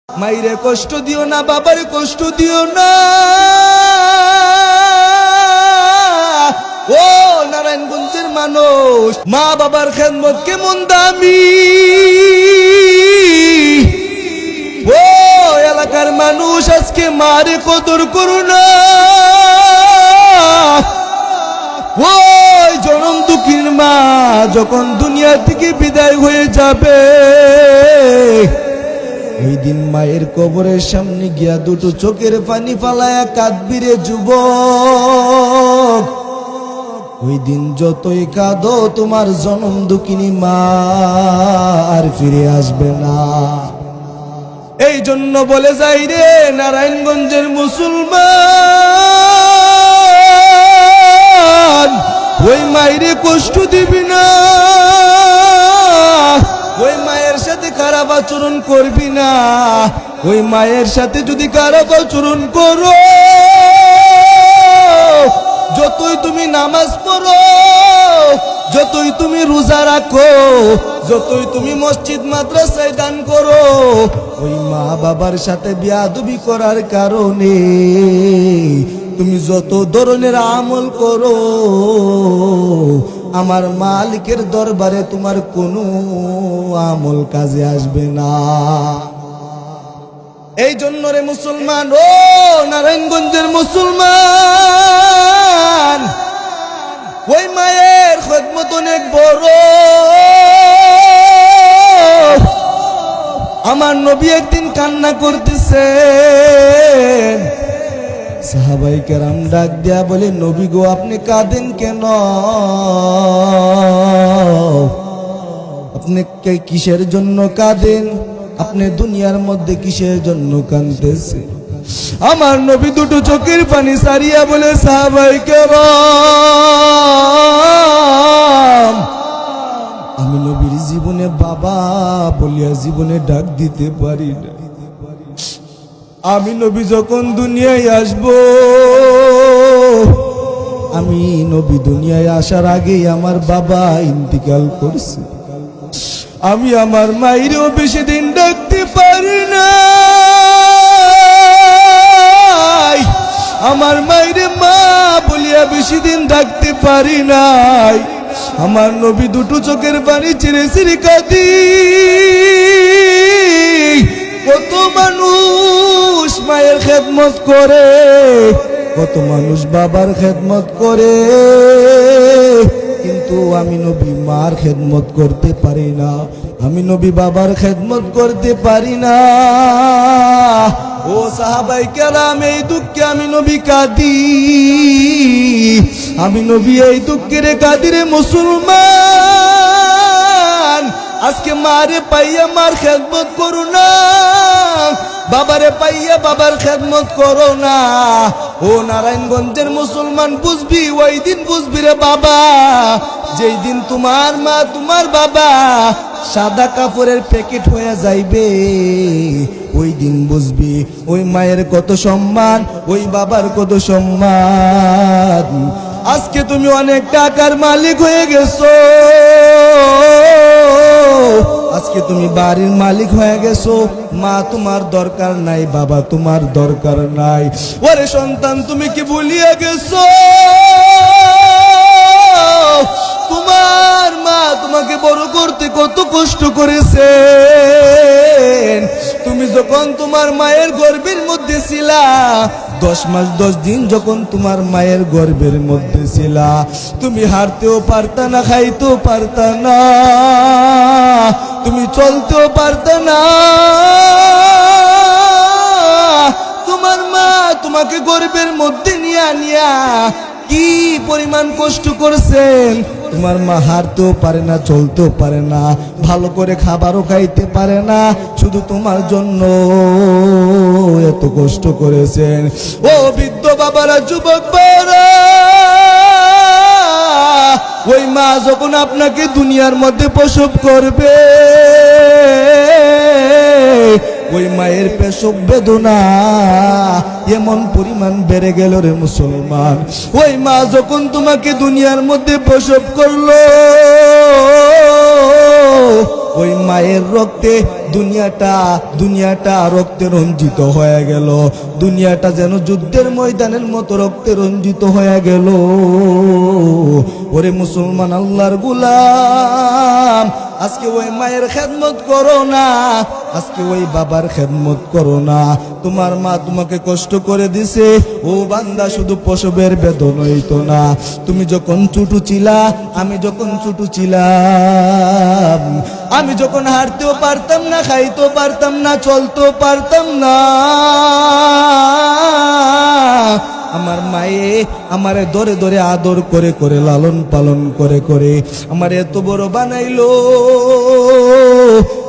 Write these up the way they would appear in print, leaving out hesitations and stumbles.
মাইরে কষ্ট দিও না, বাবার কষ্ট দিও না। ও নারায়ণগঞ্জের মানুষ, মা বাবার খেদমত কেমন দামি। ও এলাকার মানুষ আজকে মারে কদর করো না। ওই জনম দুঃখীর মা যখন দুনিয়া থেকে বিদায় হয়ে যাবে, ওই দিন মায়ের কবরের সামনে গিয়া দুটো চোখের পানি ফালায়া কাঁদবি রে যুবক। ওই দিন যতই কাঁদো তোমার জনম দুঃখিনী মা আর ফিরে আসবে না। এই জন্য বলে যাই রে নারায়ণগঞ্জের মুসলমান, ওই মায়েরে কষ্ট দিবি না, ওই মায়ের সাথে খারাপ আচরণ করবি না। ওই মায়ের সাথে যদি খারাপ আচরণ করো, যতই তুমি নামাজ পড়ো, যতই তুমি রোজা রাখো, যতই তুমি মসজিদ মাদ্রাসায় দান করো, ওই মা বাবার সাথে বেয়াদবি করার কারণে তুমি যত ধরনের আমল করো, আমার মালিকের দরবারে তোমার কোনো আমল কাজে আসবে না। এই জন্য রে মুসলমান, ও নারায়ণগঞ্জের মুসলমান, ওই মায়ের খেদমত অনেক বড়। আমার নবী একদিন কান্না করতেছেন, সাহাবাই কেরাম ডাক দেয়া বলে, নবী গো আপনি কাঁদেন কেন? আপনি কিসের জন্য কাঁদেন? আপনি দুনিয়ার মধ্যে কিসের জন্য কাঁদতেছে? আমার নবী দুটো চোখের পানি সারিয়া বলে, সাহাবাই কেরাম আমি নবীর জীবনে বাবা বলিয়া জীবনে ডাক দিতে পারি না। আমি নবী যখন দুনিয়ায় আসব, আমি নবী দুনিয়ায় আসার আগেই আমার বাবা ইন্তিকাল করছে। আমি আমার মায়েরও বেশি দিন ডাকতে পারি না। আমার মায়ের মা বলিয়া বেশি দিন ডাকতে পারি নাই। আমার নবী দুটো চোখের পানি ছেড়ে ছেড়ে কাঁদি। কত মানুষ মায়ের খেদমত করে, কত মানুষ বাবার খেদমত করে, কিন্তু আমি নবী মার খেদমত করতে পারি না, আমি নবী বাবার খেদমত করতে পারি না। ও সাহাবাই কেরাম, এই দুঃখে আমি নবী কাঁদি, আমি নবী এই দুঃখের কাঁদি রে মুসলমান। আজকে মারে পাইয়া মার খেদমত করো না, বাবারে পাইয়া বাবার খেদমত করো না। ও নারায়ণগঞ্জের মুসলমান, বুঝবি ওই দিন বুঝবি রে বাবা, যেই দিন তোমার মা তোমার বাবা সাদা কাপড়ের প্যাকেট হয়ে যাইবে, ওই দিন বুঝবি ওই মায়ের কত সম্মান, ওই বাবার কত সম্মান। আজকে তুমি অনেক টাকার মালিক হয়ে গেছো, আজকে তুমি বাড়ির মালিক হয়ে গেছো, মা তোমার দরকার নাই, বাবা তোমার দরকার নাই। ওরে সন্তান, তুমি কি ভুলিয়ে গেছো তোমার মা তোমাকে বড় করতে কত কষ্ট করেছেন? তুমি যখন তোমার মায়ের গর্ভের মধ্যে ছিলা, 10 মাস 10 দিন যখন তোমার মায়ের গর্ভের মধ্যে ছিলা, তুমি হাঁটতেও পারতা না, খাইতেও পারতা না, তুমি চলতেও পারতা না। তোমার মা তোমাকে গর্ভের মধ্যে নিয়া কি পরিমাণ কষ্ট করছেন। তোমার মা হাঁটতেও পারে না, চলতেও পারে না, ভালো করে খাবারও খাইতে পারে না, শুধু তোমার জন্য এত কষ্ট করেছেন। ও বৃদ্ধ বাবারা, যুবক বাবারা, ওই মা যখন আপনাকে দুনিয়ার মধ্যে প্রসব করবে, ওই মায়ের প্রসব বেদনা এমন পরিমাণ বেড়ে গেল রে মুসলমান। ওই মা যখন তোমাকে দুনিয়ার মধ্যে প্রসব করলো, ওই মায়ের রক্তে দুনিয়াটা রক্তে রঞ্জিত হয়ে গেল। দুনিয়াটা যেন যুদ্ধের ময়দানের মতো রক্তে রঞ্জিত হয়ে গেল। ওরে মুসলমান আল্লাহর গোলাম, আজকে ওই মায়ের খেদমত করো না, আজকে ওই বাবার খেদমত করো না। তোমার মা তোমাকে কষ্ট করে দিছে, ও বান্দা শুধু প্রসবের বেদনাই তো না। তুমি যখন ছোট ছিলা, আমি যখন ছোট ছিলাম, আমি যখন হাঁটতেও পারতাম না, খাইতেও পারতাম না, চলতেও পারতাম না, আমার মায়ে আমারে ধরে ধরে আদর করে করে লালন পালন করে করে আমার এত বড় বানাইলো।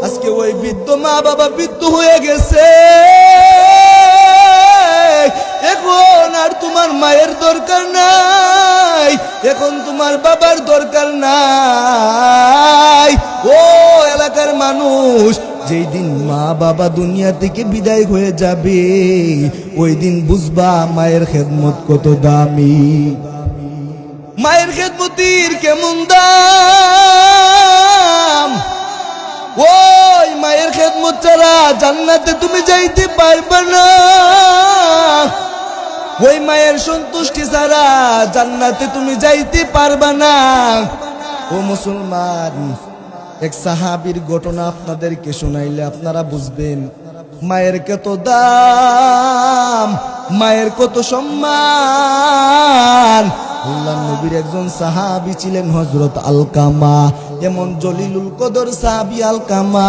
আজকে ওই বৃদ্ধ মা বাবা বৃদ্ধ হয়ে গেছে, এখন আর তোমার মায়ের দরকার নাই, এখন তোমার বাবার দরকার নাই। ও এলাকার মানুষ, যেই দিন মা বাবা দুনিয়া থেকে বিদায় হয়ে যাবে, ওই দিন বুঝবা মায়ের খেদমত কত দামি, মায়ের খেদমতির কেমন দাম। ওই মায়ের খেদমত ছাড়া জান্নাতে তুমি যাইতে পারবে না, ওই মায়ের সন্তুষ্টি ছাড়া জান্নাতে তুমি যাইতে পারবে না। ও মুসলমান, এক সাহাবীর ঘটনা আপনাদেরকে শোনাইলে আপনারা বুঝবেন মায়ের কত দাম, মায়ের কত সম্মান। আল্লাহর নবীর একজন সাহাবী ছিলেন হযরত আলকামা, এমন জলিলুল কদর সাহাবী আলকামা।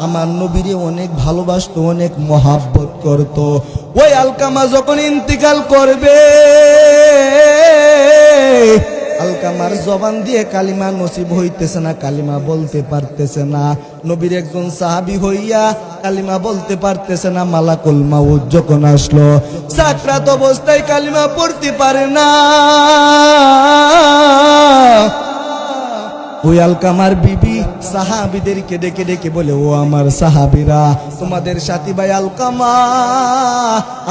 আমার নবীরে অনেক ভালোবাসতো, অনেক মহাব্বত করত। ওই আলকামা যখন ইন্তিকাল করবে, আলকামার জবান দিয়ে কালিমা নসিব হইতেছে না, কালিমা বলতে পারতেছে না। নবীর একজন সাহাবী হইয়া কালিমা বলতে পারতেছে না। মালাকুল মাউত যখন আসলো, সাকরাত অবস্থায় কালিমা পড়তে পারে না। ওই আলকামার বিবি সাহাবীদেরকে ডেকে ডেকে বলে, ও আমার সাহাবীরা, তোমাদের সাথী ভাই আলকামা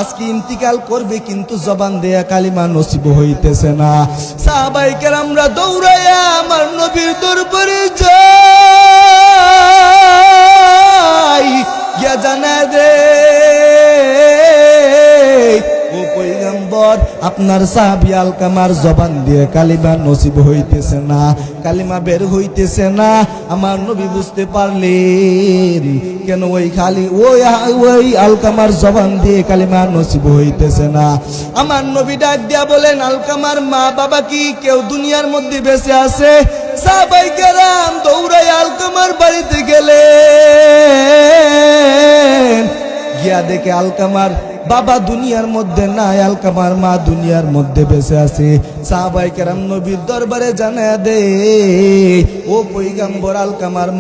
আজকে ইন্তিকাল করবে, কিন্তু জবান দেয়া কালিমা নসিব হইতেছে না। সাহাবায়ে কেরামরা দৌড়াইয়া আমার নবীর দরবারে যাই, গিয়া জানায় দে, ও পয়গম্বর, আপনার সাহাবী আলকামার জবান দিয়ে কালিমা নসিব হইতেছে না, কালিমা বের হইতেছে না। আমার নবী বুঝতে পারলেন কেন ওই আলকামার জবান দিয়ে কালিমা নসিব হইতেছে না। আমার নবী ডাক দিয়া বলেন, আলকামার মা বাবা কি কেউ দুনিয়ার মধ্যে বেঁচে আছে? সাহাবায়ে কেরাম দৌড়াই আলকামার বাড়িতে গেলেন, গিয়া দেখে আলকামার বাবা দুনিয়ার মধ্যে নাই, আলকামার মা দুনিয়ার মধ্যে বেঁচে আছে। সাহাবায়ে কেরাম নবীর দরবারে জানায়া দে, ও পয়গম্বর, আলকামার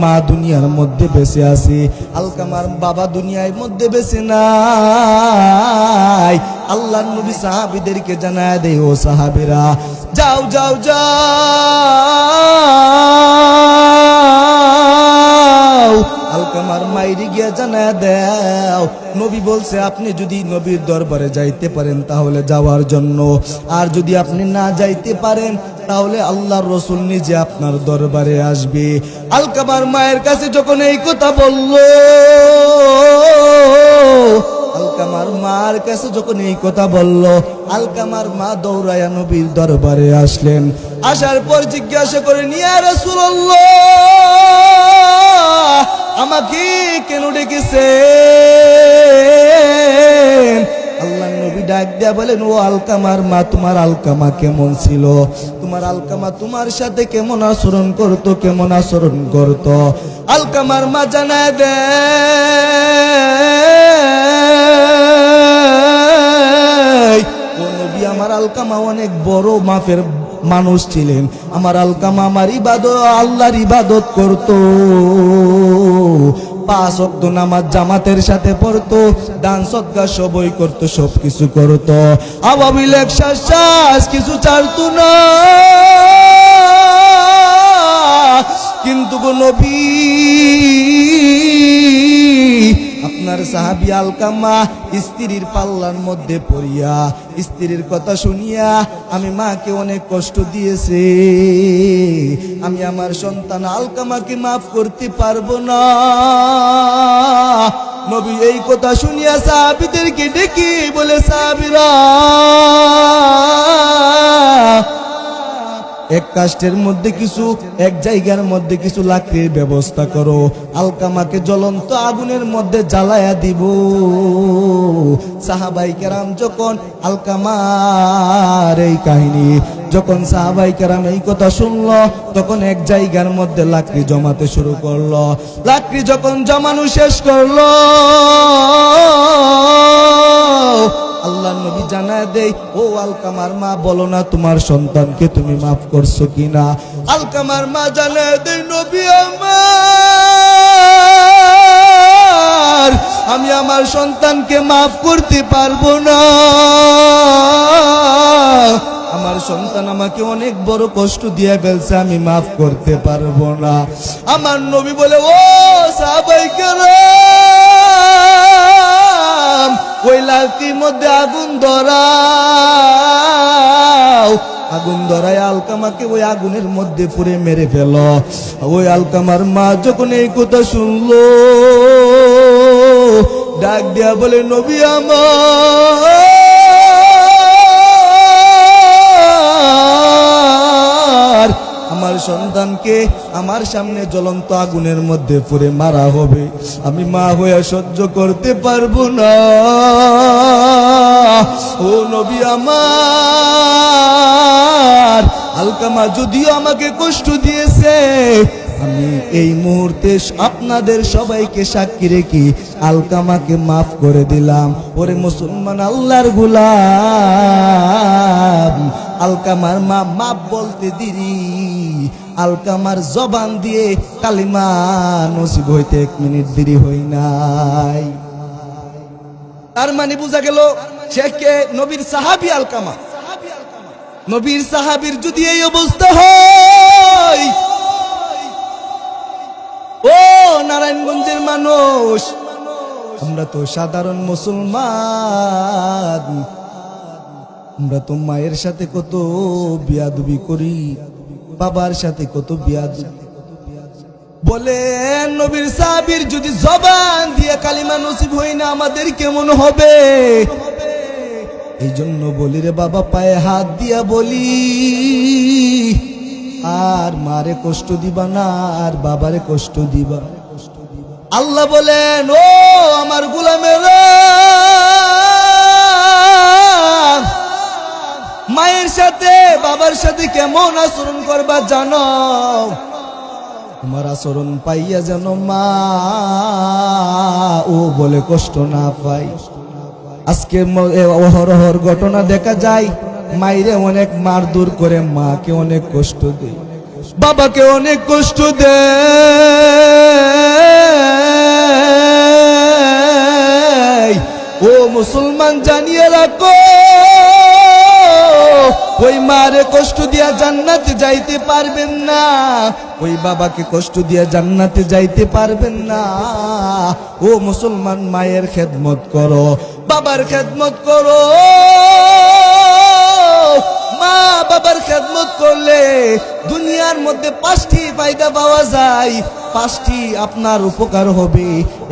মা দুনিয়ার মধ্যে বেঁচে আছে, আলকামার বাবা দুনিয়ার মধ্যে বেঁচে নাই। আল্লাহর নবী সাহাবীদেরকে জানায়া দে, ও সাহাবীরা, যাও যাও যাও, আলকামার মাইরি গিয়া জানায়া দাও, নবী বলছে আপনি যদি নবীর দরবারে যাইতে পারেন তাহলে যাওয়ার জন্য, আর যদি আপনি না যাইতে পারেন তাহলে আল্লাহর রাসূল নিজে আপনার দরবারে আসবে। আলকামার মায়ের কাছে যখন এই কথা বলল, আলকামার মার কাছে যখন এই কথা বলল, আলকামার মা দৌড়ায়া নবীর দরবারে আসলেন। আসার পর জিজ্ঞাসা করে, ইয়া রাসূলুল্লাহ, আমাকে কেন ডেকেছেন? আল্লাহর নবী ডাক দিয়া বলেন, ও আলকামার মা, তোমার আলকামা কেমন ছিল? তোমার আলকামা তোমার সাথে কেমন আচরণ করতো, কেমন আচরণ করতো? আলকামার মা জানায় দেয়, ও নবী, আমার আলকামা অনেক বড় মাপের মানুষ ছিলেন। আমার আলকামা আমার আল্লাহর ইবাদত করতো, 5 ওয়াক্ত নামাজ জামাতের সাথে পড়তো, দান সদকা সবই করতো, সবকিছু করতো। আওয়ামিল এক্সারসাইজ কিছু ছাড়তো না। কিন্তু গো নবী, আপনার সাহাবী আলকামা স্ত্রীর পাল্লার মধ্যে পড়িয়া স্ত্রীর কথা শুনিয়া আমি মাকে অনেক কষ্ট দিয়েছে, আমি আমার সন্তান আলকামাকে মাফ করতে পারবো না। নবী এই কথা শুনিয়া সাহাবীদেরকে ডেকে বলে, সাহাবীরা এক কাষ্টের মধ্যে কিছু, এক জায়গার মধ্যে কিছু লাকড়ির ব্যবস্থা করো, আলকামাকে জ্বলন্ত আগুনের মধ্যে জ্বালায়া দিব। সাহাবাই কেরাম যখন আলকামার এই কাহিনী, যখন সাহাবাই কেরাম এই কথা শুনলো, তখন এক জায়গার মধ্যে লাকড়ি জমাতে শুরু করলো। লাকড়ি যখন জমানো শেষ করলো, আল্লাহ নবী জানায় দেয়, ও আলকামার মা, বলো না তোমার সন্তানকে তুমি মাফ করছো কিনা। আলকামার মা জানায় দেয়, নবী আমার, আমি আমার সন্তানকে মাফ করতে পারবো না। আমার সন্তান আমাকে অনেক বড় কষ্ট দিয়ে ফেলছে, আমি মাফ করতে পারবো না। আমার নবী বলে, ও সাহাবায়ে কেরাম, ওই লাকড়ির মধ্যে আগুন ধরাও, আগুন ধরায় আলকামাকে ওই আগুনের মধ্যে পুড়ে মেরে ফেল। ওই আলকামার মা যখন এই কথা শুনলো, ডাক দিয়া বলে, নবী আমার সন্তানকে আমার সামনে জ্বলন্ত আগুনের মধ্যে পুড়ে মারা হবে, আমি মা হয়ে সহ্য করতে পারবো না। ও নবী আমার, আলকামা যদিও আমাকে কষ্ট দিয়েছে, আমি এই মুহূর্তে আপনাদের সবাইকে সাক্ষী রেখে আলকামাকে মাফ করে দিলাম। ওরে মুসলমান আল্লাহর গোলাম, আলকামার মা মাফ বলতে দেরি, আলকামার জবান দিয়ে কালিমা নসিব হইতে 1 মিনিট দেরি হই নাই। তার মানে বোঝা গেল সে কে? নবীর সাহাবী আলকামা। নবীর সাহাবীর যদি এই অবস্থা হয়, ও নারায়ণগঞ্জের মানুষ, আমরা তো সাধারণ মুসলমান, আমরা তো মায়ের সাথে কত বিয়াদবি করি, বাবার সাথে কত বিয়াদবি। বলেন নবীর সাহাবীর যদি জবান দিয়ে কালিমা নসিব হই না, আমাদের কেমন হবে? এই জন্য বলি রে বাবা, পায়ে হাত দিয়া বলি, আর মারে কষ্ট দিবা না, আর বাবারে কষ্ট দিবা। আল্লাহ বলেন, ও আমার গোলামেরা, মায়ের সাথে বাবার সাথে কেমন আচরণ করবা জানো? তোমার আচরণ পাইয়া যেন মা ও বলে কষ্ট না পাই। আজকে অহরহর ঘটনা দেখা যায়, মায়েরে অনেক মারধর করে, মাকে অনেক কষ্ট দেয়, বাবাকে অনেক কষ্ট দেয়। ও মুসলমান, জানিয়ে রাখো, ওই মারে কষ্ট দিয়া জান্নাতে যাইতে পারবেন না, ওই বাবাকে কষ্ট দিয়া জান্নাতে যাইতে পারবেন না। ও মুসলমান, মায়ের খেদমত করো, বাবার খেদমত করো। মা বাবার খেদমত করলে দুনিয়ার মধ্যে 5টি ফায়দা পাওয়া যায়, 5টি আপনার উপকার হবে।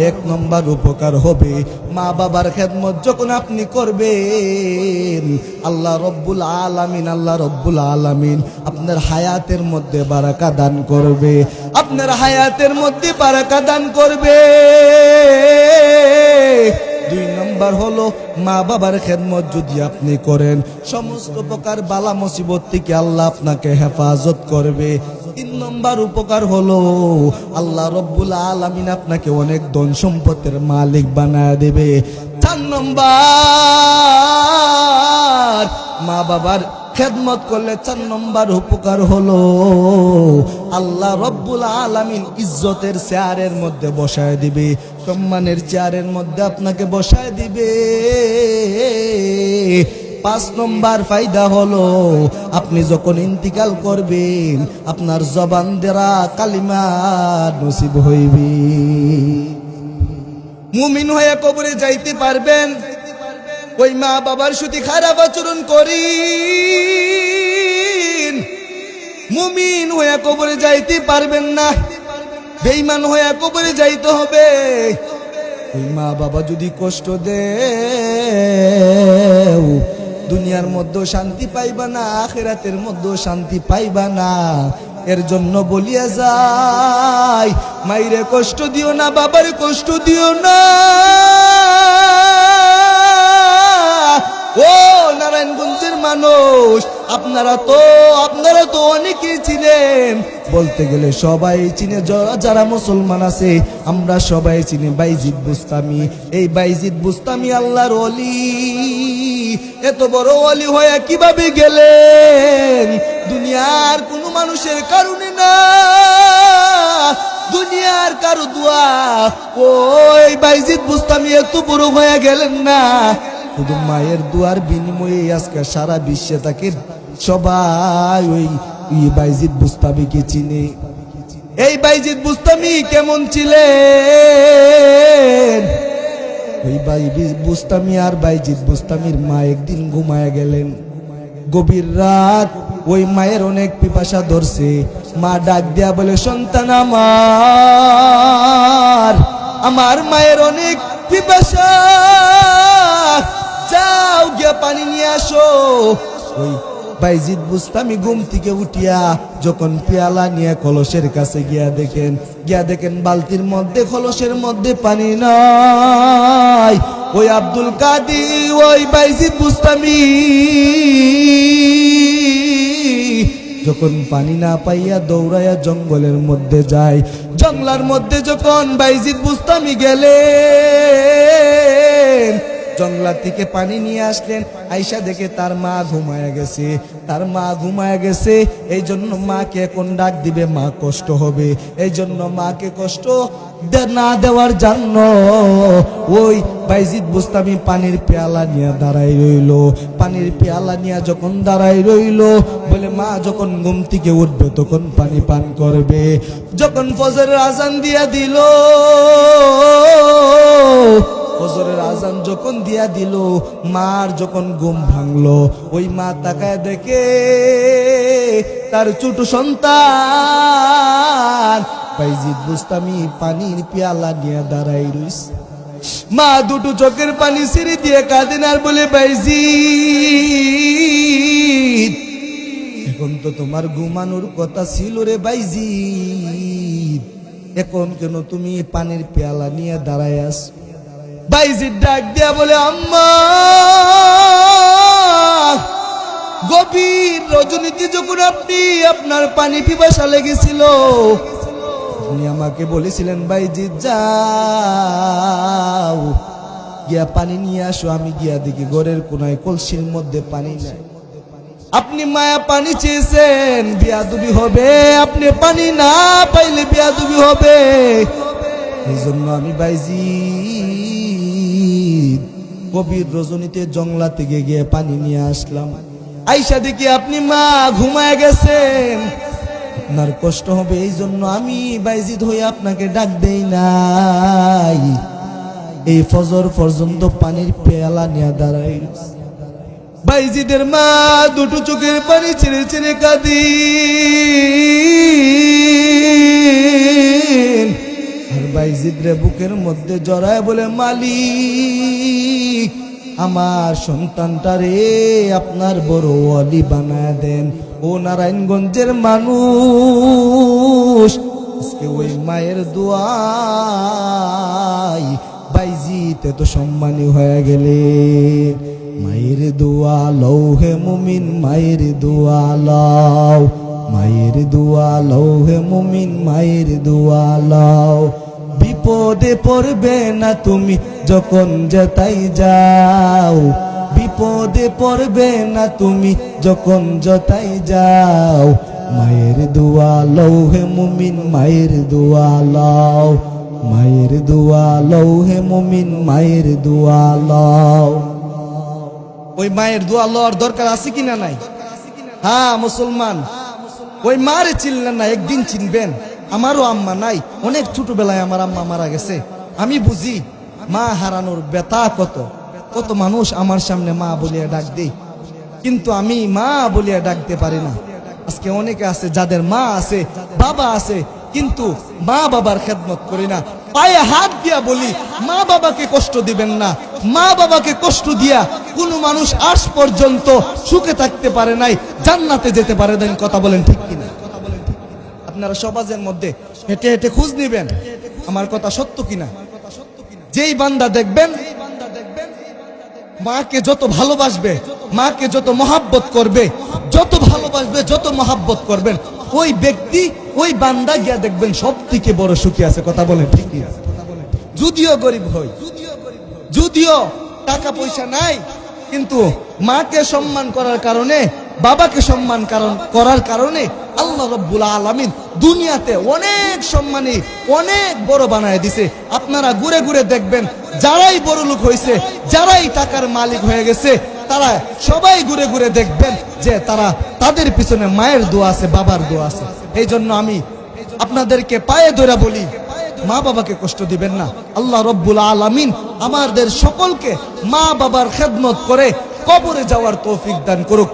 1 নম্বর উপকার হবে, মা বাবার খেদমত যখন আপনি করবেন, আল্লাহ রব্বুল আলামিন আপনার হায়াতের মধ্যে বারাকা দান করবে, আপনার হায়াতের মধ্যে বারাকা দান করবে। 2 নম্বর হলো, মা বাবার খেদমত যদি আপনি করেন, সমস্ত প্রকার বালা মুসিবত থেকে আল্লাহ আপনাকে হেফাজত করবে। 3 নম্বর উপকার হলো, আল্লাহ রব্বুল আলামিন আপনাকে অনেক ধন সম্পদের মালিক বানায় দেবে। 4 নম্বর, মা বাবার খেদমত করলে 4 নম্বর উপকার হলো, আল্লাহ রব্বুল আলামিন ইজ্জতের চেয়ারের মধ্যে বসায় দিবে, সম্মানের চেয়ারের মধ্যে আপনাকে বসায় দিবে। 5 নম্বর ফায়দা হলো, আপনি যখন ইন্তিকাল করবেন, আপনার জবান দ্বারা কালিমা নসিব হইবে। মুমিন হয়ে কবরে যাইতে পারবেন, ওই মা বাবার সাথে খারাপ আচরণ করি মুমিন হয়ে কবরে যাইতে পারবেন না, বেঈমান হয়ে কবরে যাইতে হবে। ওই মা বাবা যদি কষ্ট দেও, দুনিয়ার মধ্যে শান্তি পাইবা না, আখিরাতের মধ্যে শান্তি পাইবা না। এর জন্য বলিয়া যাই, মাইরে কষ্ট দিও না, বাবারে কষ্ট দিও না। ও নারায়ণগঞ্জের মানুষ, আপনারা তো অনেকেই চিনেন, বলতে গেলে সবাই চিনে, যারা মুসলমান আছে আমরা সবাই চিনি বাইজিদ বুস্তামি। এই বাইজিদ বুস্তামি আল্লাহর ওলি, এত বড় ওলি হয়ে কিভাবে গেলেন? দুনিয়ার কোন মানুষের কারণে না, দুনিয়ার কারো দোয়া। ওই বাইজিদ বুস্তামি এত বড় হয়ে গেলেন না, শুধু মায়ের দুয়ার বিনিময়ে আজকে সারা বিশ্বে তাকে সবাই ওই বাইজিদ বুস্তামিকে চিনে। এই বাইজিদ বুস্তামি কেমন ছিলেন? ওই বাইজিদ বুস্তামি আর বাইজিদ বুস্তামির মা একদিন ঘুমায় গেলেন। গভীর রাত, ওই মায়ের অনেক পিপাসা ধরছে। মা ডাক দিয়া বলে, সন্তান আমার মায়ের অনেক পিপাসা, যাও গিয়া পানি নিয়ে আসো। ওই বাইজিদ বুস্তামি ঘুম থেকে উঠিয়া যখন পেয়ালা নিয়ে কলসের কাছে গিয়া দেখেন বালতির মধ্যে, কলসের মধ্যে পানি নাই। ওই আব্দুল কাদের, ওই বাইজিদ বুস্তামি যখন পানি না পাইয়া দৌড়াইয়া জঙ্গলের মধ্যে যায়। জঙ্গলার মধ্যে যখন বাইজিদ বুস্তামি গেলেন, জঙ্গলা থেকে পানি নিয়ে আসলেন। আইসা দেখে তার মা ঘুমায় গেছে। এই জন্য মাকে এখন ডাক দিবে, মা কষ্ট হবে। এই জন্য মাকে কষ্ট না দেওয়ার জন্য ওই বাইজিদ বুস্তামি পানির পেয়ালা নিয়ে দাঁড়াই রইল। পানির পেয়ালা নিয়ে যখন দাঁড়াই রইল, বলে মা যখন ঘুম থেকে উঠবে তখন পানি পান করবে। যখন ফজরের আজান দিয়া দিল, ফজরের আজান যখন দিয়া দিল, মার যখন ঘুম ভাঙলো, ওই মা তাকায় দেখে তার ছোট সন্তান বাইজিদ বুস্তামি পানির পেয়ালা নিয়ে দাঁড়াই রইছে। মা দুটো চোখের পানি ছেড়ে দিয়ে কাঁদেন আর বলে, বাইজিদ, এখন তো তোমার ঘুমানোর কথা ছিল রে বাইজিদ, এখন কেন তুমি পানির পেয়ালা নিয়ে দাঁড়ায় আস? বাইজিদ ডাক দিয়া বলে, আম্মা, গভীর রজনীতে যখন আপনার পানি পিপাসা লেগেছিল, আপনি আমাকে বলেছিলেন বাইজিদ যাও গিয়া পানি নিয়ে আসো। আমি গিয়া দেখি ঘরের কোনায় কলসির মধ্যে পানি নাই। আপনি মায়া পানি চেয়েছেন, বিয়াদবি হবে। আপনি পানি না পাইলে বিয়াদবি হবে। এই জন্য আমি বাইজিদ গভীর রজনীতে জঙ্গলা থেকে গিয়ে পানি নিয়ে আসলাম। আইসা দেখি আপনি মা ঘুমায় গেছেন, আপনার কষ্ট হবে। এই জন্য আমি বাইজিদ হয়ে আপনাকে ডাক দেই নাই। এই ফজর পর্যন্ত পানির পেয়ালা নিয়ে দাঁড়াই। বাইজিদের মা দুটো চোখের পানি ছেড়ে ছেড়ে কাঁদি। আর বাইজিদ রে বুকের মধ্যে জড়ায় বলে, মালিক, আমার সন্তানটারে আপনার বড় ওয়ালি বানায় দেন। ও নারায়ণগঞ্জের মানুষ, আজকে ওই মায়ের দোয়াই বাইজিদ এত সম্মানী হয়ে গেলে। মায়ের দোয়া লও হে মুমিন, মায়ের দোয়া লও, মায়ের দোয়া লও হে মুমিন, মায়ের দোয়া লও। বিপদে পড়বে না তুমি যখন যেতাই যাও, বিপদে পড়বে না তুমি যখন যতাই যাও। মায়ের দোয়া লও হে মুমিন, মায়ের দোয়া লও, মায়ের দোয়া লও হে মুমিন, মায়ের দোয়া লও। ওই মায়ের দোয়া লওয়ার দরকার আছে কিনা নাই? হ্যাঁ মুসলমান, ওই মারে চিনলেন না, একদিন চিনবেন। আমারও আম্মা নাই, অনেক ছোটবেলায় আমার আম্মা মারা গেছে। আমি বুঝি মা হারানোর ব্যথা কত। কত মানুষ আমার সামনে মা বলিয়া ডাক দেই, কিন্তু আমি মা বলিয়া ডাকতে পারি না। আজকে অনেকে আছে যাদের মা আছে, বাবা আছে, কিন্তু মা বাবার খেদমত করি না। পায়ে হাত দিয়া বলি, মা বাবাকে কষ্ট দিবেন না। মা বাবাকে কষ্ট দিয়া কোনো মানুষ আজ পর্যন্ত সুখে থাকতে পারে নাই, জান্নাতে যেতে পারে নাই। কথা বলেন ঠিক কিনা? আপনারা সমাজের মধ্যে হেঁটে হেঁটে খোঁজ নিবেন আমার কথা সত্য কিনা। যেই বান্দা দেখবেন মাকে যত ভালোবাসবে, মাকে যত মহাব্বত করবে, যত ভালোবাসবে, যত মহাব্বত করবেন, ওই ব্যক্তি, ওই বান্দা গিয়া দেখবেন সব থেকে বড় সুখী আছে। কথা বলেন ঠিক কি? যদিও গরিব হই, যদিও টাকা পয়সা নাই, কিন্তু মাকে সম্মান করার কারণে, বাবাকে সম্মান করার কারণে আল্লাহ রাব্বুল আলামিন দুনিয়াতে অনেক সম্মানী, অনেক বড় বানায় দিছে। আপনারা ঘুরে ঘুরে দেখবেন, যারাই বড় লোক হয়েছে, যারাই টাকার মালিক হয়ে গেছে, তারা সবাই ঘুরে ঘুরে দেখবেন যে তাদের পিছনে মায়ের দোয়া আছে, বাবার দোয়া আছে। এই জন্য আমি আপনাদেরকে পায়ে ধরে বলি, মা বাবাকে কষ্ট দিবেন না। আল্লাহ রাব্বুল আলামিন আমাদের সকলকে মা বাবার খেদমত করে কবরে যাওয়ার তৌফিক দান করুক।